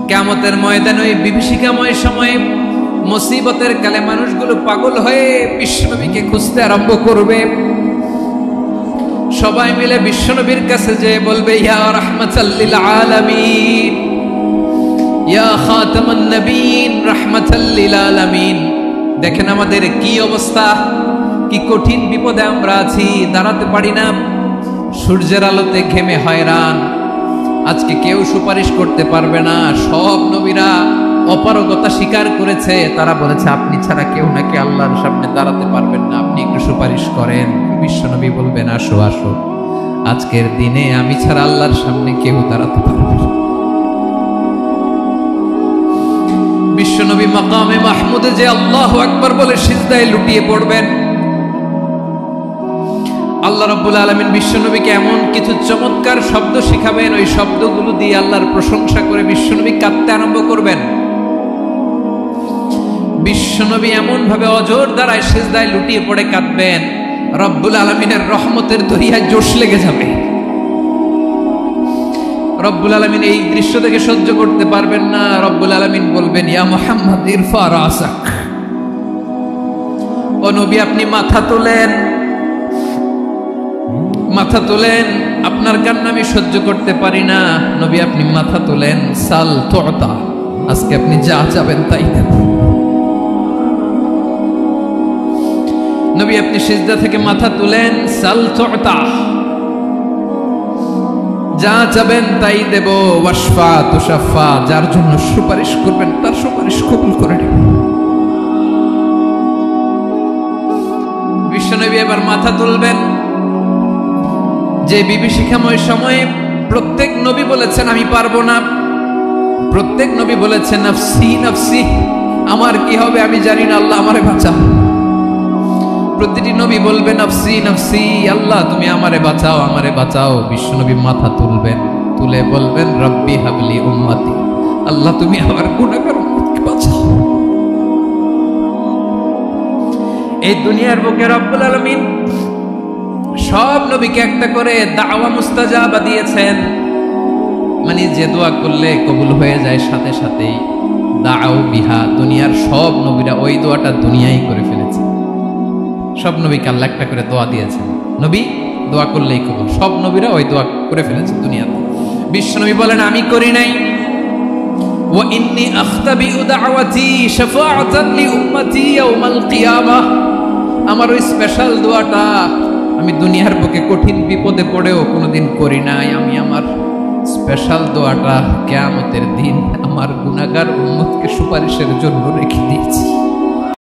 কিয়ামতের ময়দানে ওই বিভীষিকাময় সময়ে মুসিবতের কালে মানুষগুলো পাগল হয়ে বিশ্বনবীকে খুঁজতে আরম্ভ করবে। সবাই মিলে বিশ্বনবীর কাছে যেয়ে বলবে, ইয়া রাহমাতাল লিল আলামিন, ইয়া খাতামান নবীন, রাহমাতাল লিল আলামিন। দেখেন আমাদের কি অবস্থা, কি কঠিন বিপদে আমরা আছি, দাঁড়াতে পারি না, সূর্যের আলোতে ঘেমে হয়রান। আজকে কেউ সুপারিশ করতে পারবে না। সব নবীরা অপারগতা স্বীকার করেছে, তারা বলেছে আপনি ছাড়া কেউ নাকি আল্লাহর সামনে দাঁড়াতে পারবেন না, আপনি একটু সুপারিশ করেন। বিশ্বনবী বলবেন, আসো আসো, আজকের দিনে আমি ছাড়া আল্লাহর সামনে কেউ দাঁড়াতে পারবে না। বিশ্বনবী মাকামে মাহমুদে যে আল্লাহু আকবার বলে সিজদায় লুটিয়ে পড়বেন। আল্লাহ রাব্বুল আলামিন বিশ্বনবীকে এমন কিছু চমৎকার শব্দ শিখাবেন, ওই শব্দগুলো দিয়ে আল্লাহর প্রশংসা করে বিশ্বনবী কাঁদতে আরম্ভ করবেন। বিশ্বনবী এমন ভাবে অজর দ্বারায় সিজদায় লুটিয়ে পড়ে কাঁদবেন, রব্বুল আলামিনের রহমতের দরিয়ায় জোশ লেগে যাবে। রব্বুল আলামিন এই দৃশ্য থেকে সহ্য করতে পারবেন না। রব্বুল আলামিন বলবেন, ইয়া মুহাম্মদ ইরফা রাসাক, ও নবী আপনি মাথা তোলেন, মাথা তোলেন, আপনার কান্না আমি সহ্য করতে পারি না। নবী আপনি মাথা তোলেন, সাল তুতা, আজকে আপনি যা চাবেন তাই দেব। নবী আপনি সিজদা থেকে মাথা তুলেন, সাল তুতা, যা চাবেন তাই দেব। ওয়াশফা তুশাফা, যার জন্য সুপারিশ করবেন তার সুপারিশ কবুল করে নেব। বিশ্বনবী এবার মাথা তুলবেন। যে বিভীষিকাময় সময়ে প্রত্যেক নবী বলেছেন আমি পারবো না, প্রত্যেক নবী বলেছেন নফসি নফসি, আমার কি হবে আমি জানি না, আল্লাহ আমারে বাঁচাও। প্রতিটি নবী বলবে নফসি নফসি, আল্লাহ তুমি আমারে বাঁচাও, আমারে বাঁচাও। বিশ্বনবী মাথা তুলবেন, তুলে বলবেন রব্বি হাবলি উম্মতি, আল্লাহ তুমি আমার গুনাহগার উম্মতকে বাঁচাও। এই দুনিয়ার বুকে রব্বুল আলামিন সব নবীকে একটা করে দাওয়া মুস্তাজাবা দিয়েছেন, মানে যে দোয়া করলে কবুল হয়ে যায় সাথে সাথেই। দাও বিহা, দুনিয়ার সব নবীরা ওই দোয়াটা দুনিয়ায় করে ফেলেছে। সব নবীকে আল্লাহ একটা করে দোয়া দিয়েছেন, নবী দোয়া করলেই কবুল। সব নবীরা ওই দোয়া করে ফেলেছে দুনিয়াতে। বিশ্বনবী বলেন আমি করি নাই। ওয়া ইন্নী আখতাবিউ দাওয়াতি শাফাআতান লি উম্মতি ইয়াউমাল কিয়ামাহ, আমার ওই স্পেশাল দোয়াটা আমি দুনিয়ার বুকে কঠিন বিপদে পড়েও কোনোদিন করি নাই। আমি আমার স্পেশাল দোয়াটা কিয়ামতের দিন আমার গুনাহগার উম্মতকে সুপারিশের জন্য রেখে